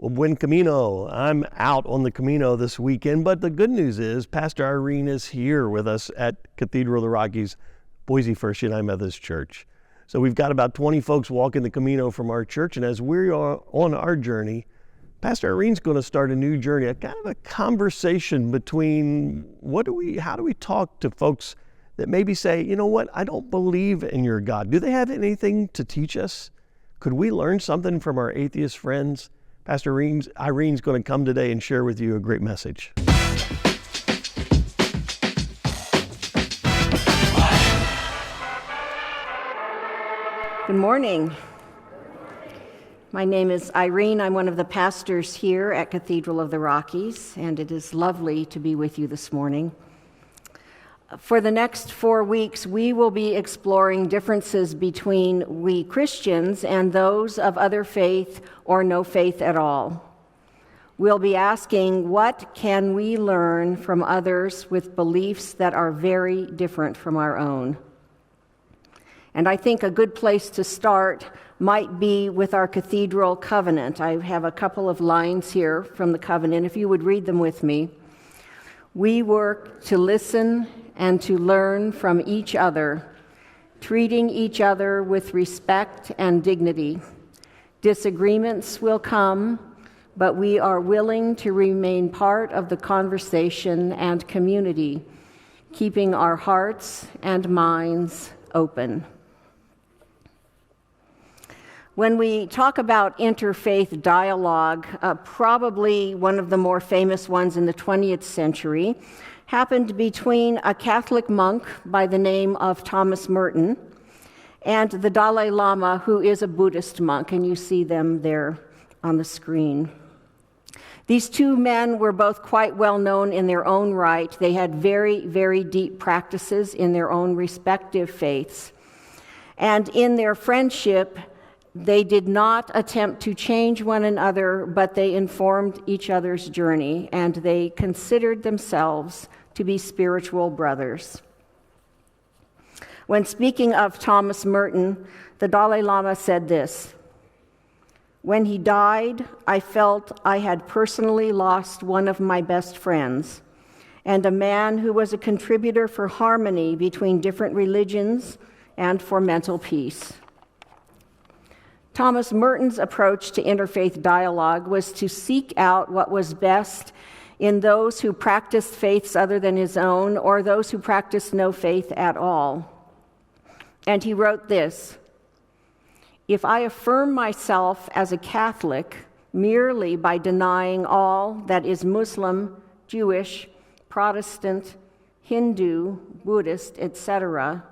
Buen Camino. I'm out on the Camino this weekend, but the good news is Pastor Irene is here with us at Cathedral of the Rockies, Boise First United Methodist Church. So we've got about 20 folks walking the Camino from our church, and as we are on our journey, Pastor Irene's going to start a new journey, a kind of a conversation between how do we talk to folks that maybe say, you know what, I don't believe in your God. Do they have anything to teach us? Could we learn something from our atheist friends? Pastor Irene's going to come today and share with you a great message. Good morning. My name is Irene. I'm one of the pastors here at Cathedral of the Rockies, and it is lovely to be with you this morning. For the next 4 weeks, we will be exploring differences between we Christians and those of other faith or no faith at all. We'll be asking, what can we learn from others with beliefs that are very different from our own? And I think a good place to start might be with our cathedral covenant. I have a couple of lines here from the covenant, if you would read them with me. We work to listen and to learn from each other, treating each other with respect and dignity. Disagreements will come, but we are willing to remain part of the conversation and community, keeping our hearts and minds open. When we talk about interfaith dialogue, probably one of the more famous ones in the 20th century happened between a Catholic monk by the name of Thomas Merton and the Dalai Lama, who is a Buddhist monk, and you see them there on the screen. These two men were both quite well known in their own right. They had very, very deep practices in their own respective faiths. And in their friendship, they did not attempt to change one another, but they informed each other's journey, and they considered themselves to be spiritual brothers. When speaking of Thomas Merton, the Dalai Lama said this: "When he died, I felt I had personally lost one of my best friends, and a man who was a contributor for harmony between different religions and for mental peace." Thomas Merton's approach to interfaith dialogue was to seek out what was best in those who practiced faiths other than his own, or those who practiced no faith at all. And he wrote this: "If I affirm myself as a Catholic merely by denying all that is Muslim, Jewish, Protestant, Hindu, Buddhist, etc.,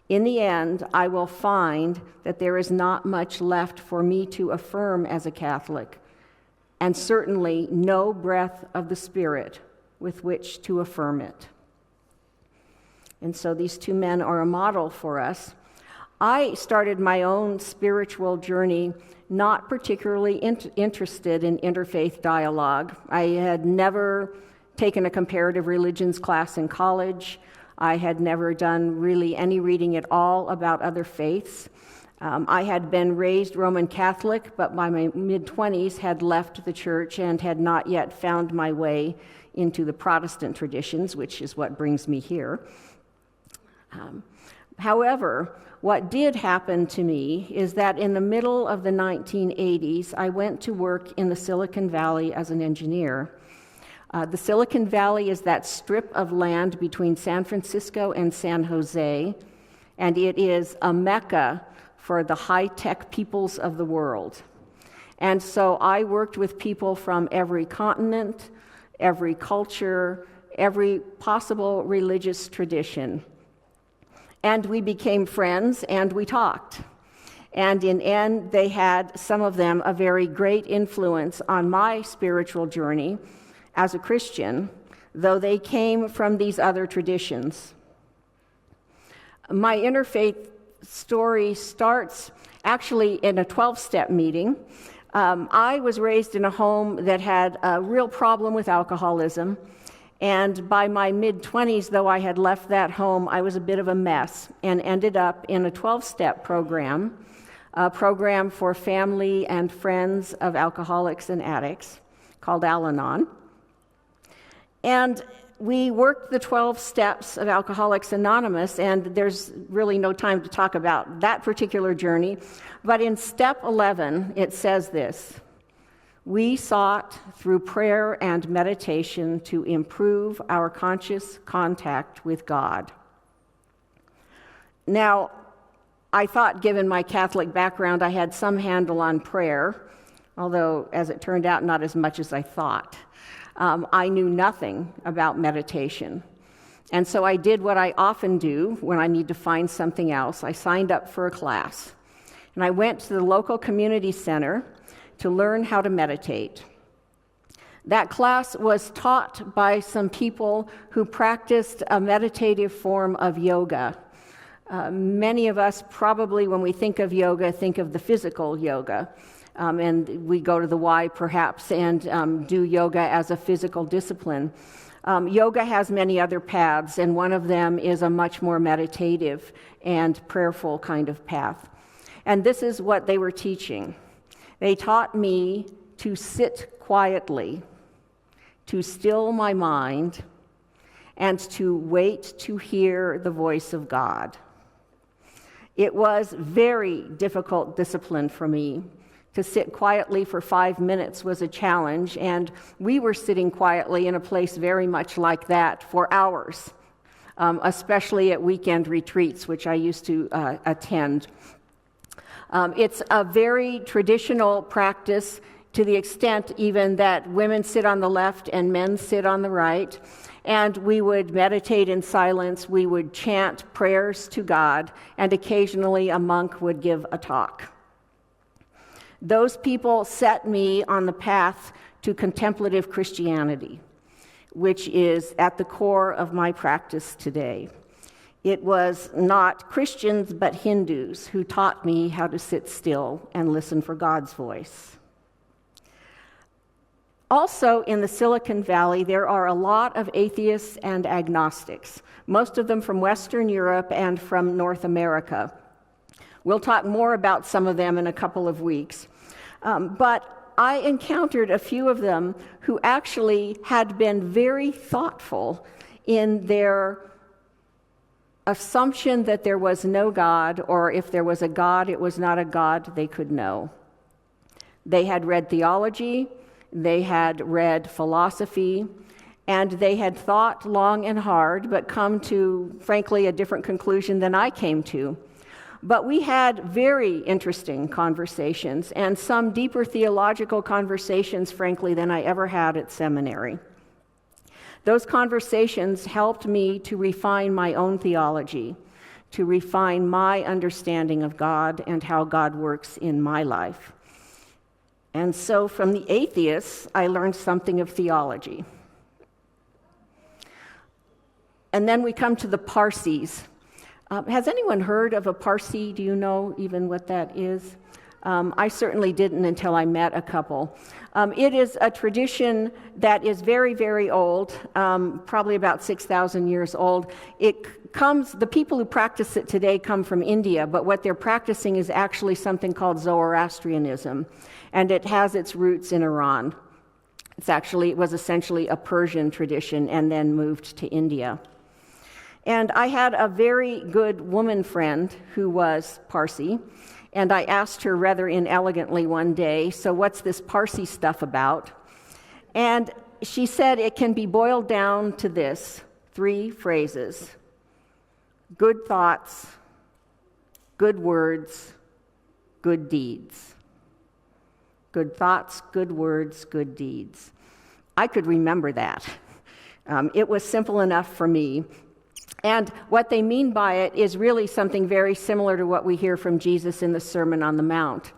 in the end, I will find that there is not much left for me to affirm as a Catholic, and certainly no breath of the Spirit with which to affirm it." And so these two men are a model for us. I started my own spiritual journey not particularly interested in interfaith dialogue. I had never taken a comparative religions class in college. I had never done really any reading at all about other faiths. I had been raised Roman Catholic, but by my mid-20s had left the church and had not yet found my way into the Protestant traditions, which is what brings me here. However, what did happen to me is that in the middle of the 1980s, I went to work in the Silicon Valley as an engineer. The Silicon Valley is that strip of land between San Francisco and San Jose, and it is a mecca for the high-tech peoples of the world. And so I worked with people from every continent, every culture, every possible religious tradition. And we became friends, and we talked. And in end, they had, some of them, a very great influence on my spiritual journey as a Christian, though they came from these other traditions. My interfaith story starts actually in a 12-step meeting. I was raised in a home that had a real problem with alcoholism, and by my mid-20s, though I had left that home, I was a bit of a mess and ended up in a 12-step program a program for family and friends of alcoholics and addicts called Al-Anon. And we worked the 12 steps of Alcoholics Anonymous, and there's really no time to talk about that particular journey. But in step 11, it says this: we sought through prayer and meditation to improve our conscious contact with God. Now, I thought, given my Catholic background, I had some handle on prayer, although, as it turned out, not as much as I thought. I knew nothing about meditation. And so I did what I often do when I need to find something else. I signed up for a class. And I went to the local community center to learn how to meditate. That class was taught by some people who practiced a meditative form of yoga. Many of us probably, when we think of yoga, think of the physical yoga. And we go to the Y perhaps and do yoga as a physical discipline. Yoga has many other paths, and one of them is a much more meditative and prayerful kind of path. And this is what they were teaching. They taught me to sit quietly, to still my mind, and to wait to hear the voice of God. It was very difficult discipline for me. To sit quietly for 5 minutes was a challenge, and we were sitting quietly in a place very much like that for hours, especially at weekend retreats, which I used to attend. It's a very traditional practice, to the extent even that women sit on the left and men sit on the right, and we would meditate in silence, we would chant prayers to God, and occasionally a monk would give a talk. Those people set me on the path to contemplative Christianity, which is at the core of my practice today. It was not Christians, but Hindus who taught me how to sit still and listen for God's voice. Also, in the Silicon Valley, there are a lot of atheists and agnostics, most of them from Western Europe and from North America. We'll talk more about some of them in a couple of weeks. But I encountered a few of them who actually had been very thoughtful in their assumption that there was no God, or if there was a God, it was not a God they could know. They had read theology, they had read philosophy, and they had thought long and hard, but come to, frankly, a different conclusion than I came to. But we had very interesting conversations, and some deeper theological conversations, frankly, than I ever had at seminary. Those conversations helped me to refine my own theology, to refine my understanding of God and how God works in my life. And so from the atheists, I learned something of theology. And then we come to the Parsis. Has anyone heard of a Parsi? Do you know even what that is? I certainly didn't until I met a couple. It is a tradition that is very, very old, probably about 6,000 years old. The people who practice it today come from India, but what they're practicing is actually something called Zoroastrianism, and it has its roots in Iran. It was essentially a Persian tradition and then moved to India. And I had a very good woman friend who was Parsi, and I asked her rather inelegantly one day, so what's this Parsi stuff about? And she said it can be boiled down to this, 3 phrases: good thoughts, good words, good deeds. Good thoughts, good words, good deeds. I could remember that. It was simple enough for me. And what they mean by it is really something very similar to what we hear from Jesus in the Sermon on the Mount.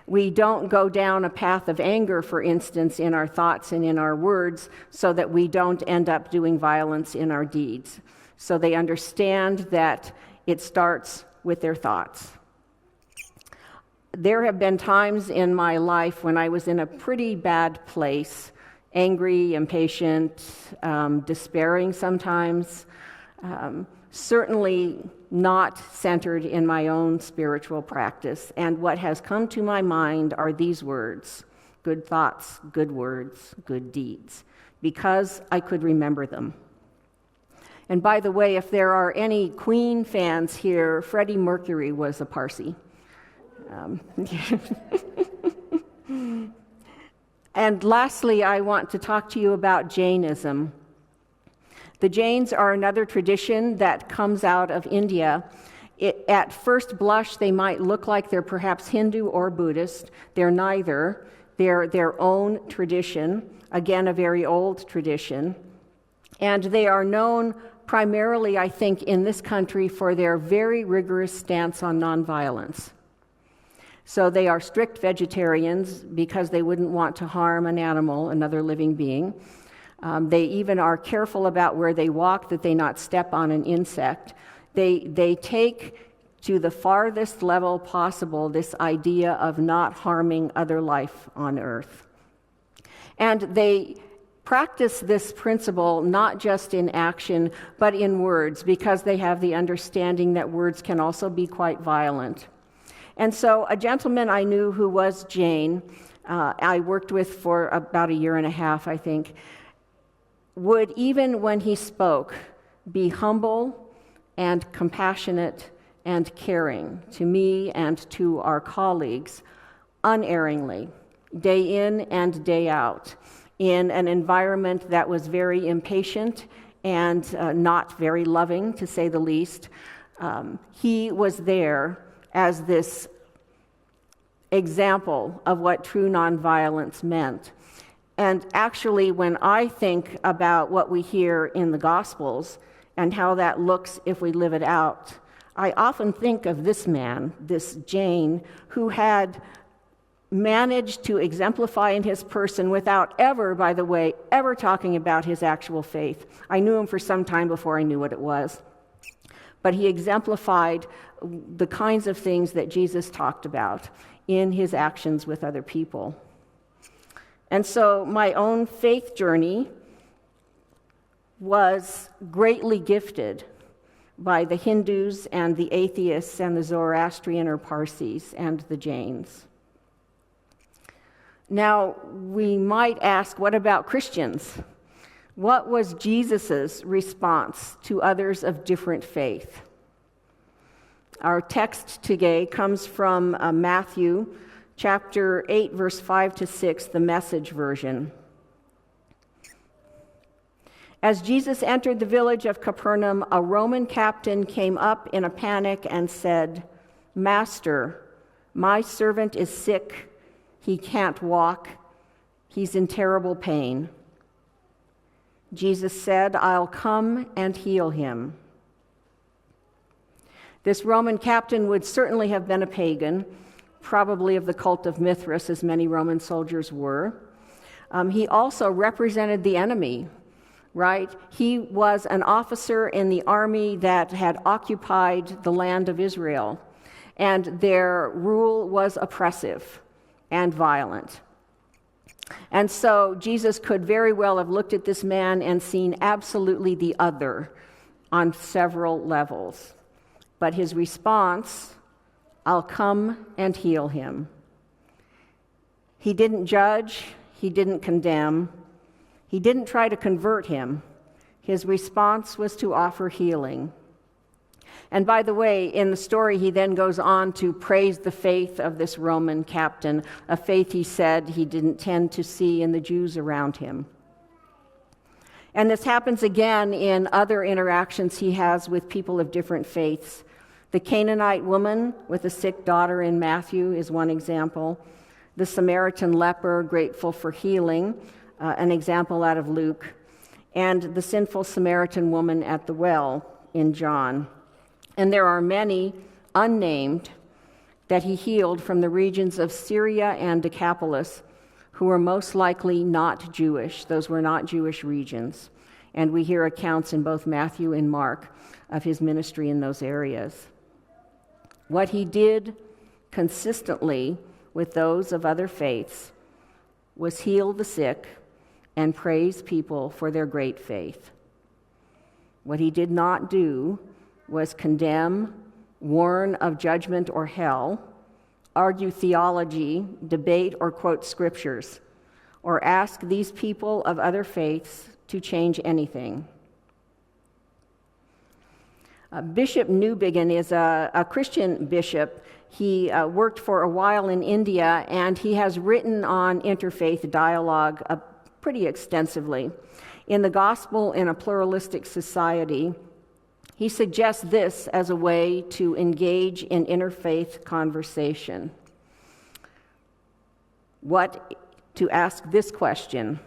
We don't go down a path of anger, for instance, in our thoughts and in our words, so that we don't end up doing violence in our deeds. So they understand that it starts with their thoughts. There have been times in my life when I was in a pretty bad place, angry, impatient, despairing sometimes, certainly not centered in my own spiritual practice. And what has come to my mind are these words: good thoughts, good words, good deeds, because I could remember them. And by the way, if there are any Queen fans here, Freddie Mercury was a Parsi. And lastly, I want to talk to you about Jainism. The Jains are another tradition that comes out of India. At first blush, they might look like they're perhaps Hindu or Buddhist. They're neither. They're their own tradition, again, a very old tradition. And they are known primarily, I think, in this country for their very rigorous stance on nonviolence. So they are strict vegetarians because they wouldn't want to harm an animal, another living being. They even are careful about where they walk, that they not step on an insect. They take to the farthest level possible this idea of not harming other life on earth. And they practice this principle not just in action, but in words, because they have the understanding that words can also be quite violent. And so a gentleman I knew who was Jain, I worked with for about a year and a half, I think, would, even when he spoke, be humble and compassionate and caring to me and to our colleagues, unerringly, day in and day out, in an environment that was very impatient and not very loving, to say the least. He was there as this example of what true nonviolence meant. And actually, when I think about what we hear in the Gospels and how that looks if we live it out, I often think of this man, this Jain, who had managed to exemplify in his person without ever, by the way, ever talking about his actual faith. I knew him for some time before I knew what it was. But he exemplified the kinds of things that Jesus talked about in his actions with other people. And so my own faith journey was greatly gifted by the Hindus and the atheists and the Zoroastrian or Parsis and the Jains. Now, we might ask, what about Christians? What was Jesus' response to others of different faith? Our text today comes from Matthew chapter 8, verse 5 to 6, the Message version. As Jesus entered the village of Capernaum, a Roman captain came up in a panic and said, "Master, my servant is sick. He can't walk. He's in terrible pain." Jesus said, "I'll come and heal him." This Roman captain would certainly have been a pagan, probably of the cult of Mithras, as many Roman soldiers were. He also represented the enemy, right? He was an officer in the army that had occupied the land of Israel, and their rule was oppressive and violent. And so Jesus could very well have looked at this man and seen absolutely the other on several levels. But his response, "I'll come and heal him." He didn't judge, he didn't condemn, he didn't try to convert him. His response was to offer healing. And by the way, in the story, he then goes on to praise the faith of this Roman captain, a faith he said he didn't tend to see in the Jews around him. And this happens again in other interactions he has with people of different faiths. The Canaanite woman with a sick daughter in Matthew is one example. The Samaritan leper, grateful for healing, an example out of Luke. And the sinful Samaritan woman at the well in John. And there are many unnamed that he healed from the regions of Syria and Decapolis, who were most likely not Jewish. Those were not Jewish regions. And we hear accounts in both Matthew and Mark of his ministry in those areas. What he did consistently with those of other faiths was heal the sick and praise people for their great faith. What he did not do was condemn, warn of judgment or hell, argue theology, debate or quote scriptures, or ask these people of other faiths to change anything. Bishop Newbigin is a Christian bishop. He worked for a while in India, and he has written on interfaith dialogue pretty extensively. In The Gospel in a Pluralistic Society, he suggests this as a way to engage in interfaith conversation. To ask this question: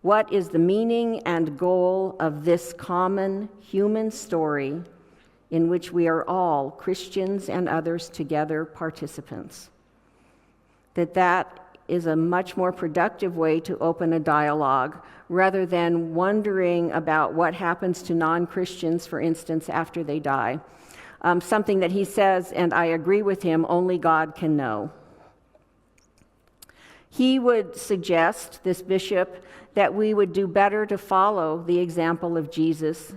what is the meaning and goal of this common human story in which we are all, Christians and others together, participants? That is a much more productive way to open a dialogue rather than wondering about what happens to non-Christians, for instance, after they die. Something that he says, and I agree with him, only God can know. He would suggest, this bishop, that we would do better to follow the example of Jesus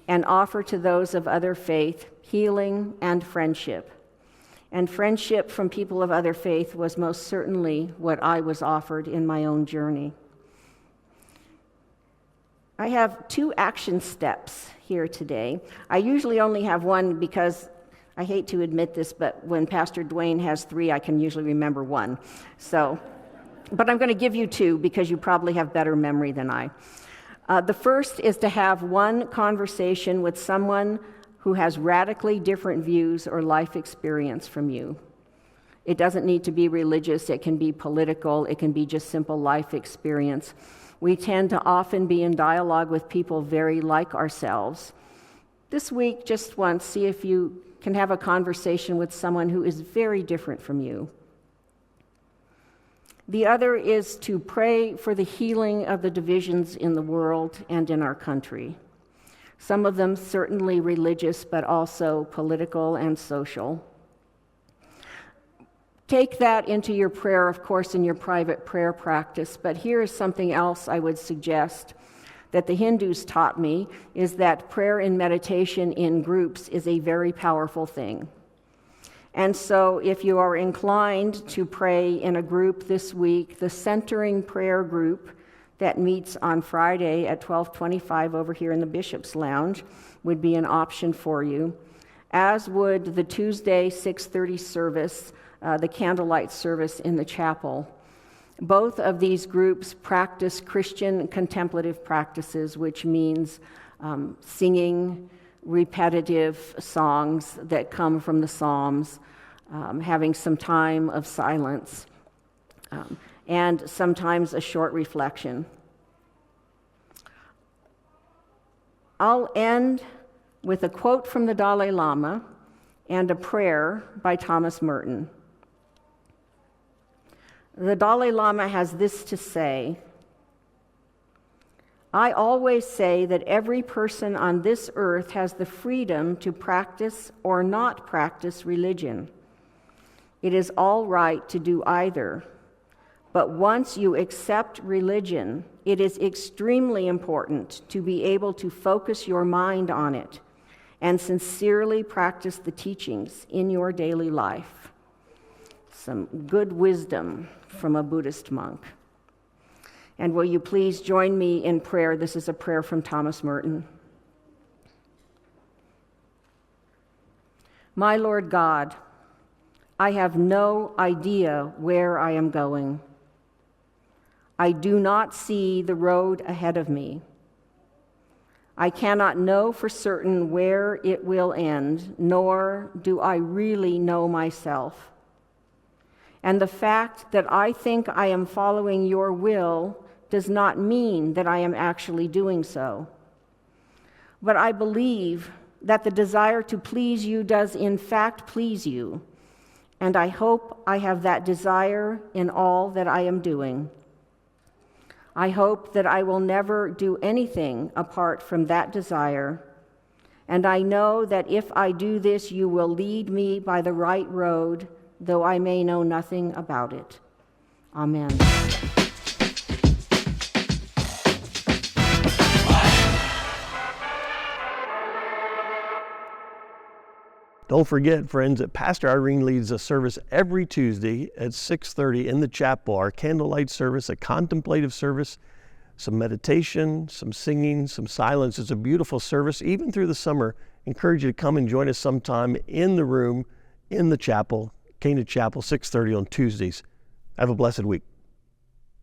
and offer to those of other faith healing and friendship. And friendship from people of other faith was most certainly what I was offered in my own journey. I have 2 action steps here today. I usually only have one because I hate to admit this, but when Pastor Dwayne has 3, I can usually remember 1. But I'm going to give you 2 because you probably have better memory than I. The first is to have one conversation with someone who has radically different views or life experience from you. It doesn't need to be religious, it can be political, it can be just simple life experience. We tend to often be in dialogue with people very like ourselves. This week, just once, see if you can have a conversation with someone who is very different from you. The other is to pray for the healing of the divisions in the world and in our country. Some of them certainly religious, but also political and social. Take that into your prayer, of course, in your private prayer practice, but here is something else I would suggest that the Hindus taught me, is that prayer and meditation in groups is a very powerful thing. And so if you are inclined to pray in a group this week, the Centering Prayer Group that meets on Friday at 12:25 over here in the Bishop's Lounge would be an option for you, as would the Tuesday 6:30 service, the candlelight service in the chapel. Both of these groups practice Christian contemplative practices, which means singing repetitive songs that come from the Psalms, having some time of silence, and sometimes a short reflection. I'll end with a quote from the Dalai Lama and a prayer by Thomas Merton. The Dalai Lama has this to say: I always say that every person on this earth has the freedom to practice or not practice religion. It is all right to do either. But once you accept religion, it is extremely important to be able to focus your mind on it and sincerely practice the teachings in your daily life. Some good wisdom from a Buddhist monk. And will you please join me in prayer? This is a prayer from Thomas Merton. My Lord God, I have no idea where I am going. I do not see the road ahead of me. I cannot know for certain where it will end, nor do I really know myself. And the fact that I think I am following your will does not mean that I am actually doing so. But I believe that the desire to please you does in fact please you, and I hope I have that desire in all that I am doing. I hope that I will never do anything apart from that desire, and I know that if I do this, you will lead me by the right road, though I may know nothing about it. Amen. Don't forget, friends, that Pastor Irene leads a service every Tuesday at 6:30 in the chapel, our candlelight service, a contemplative service, some meditation, some singing, some silence. It's a beautiful service, even through the summer. I encourage you to come and join us sometime in the room, in the chapel, Cana Chapel, 6:30 on Tuesdays. Have a blessed week.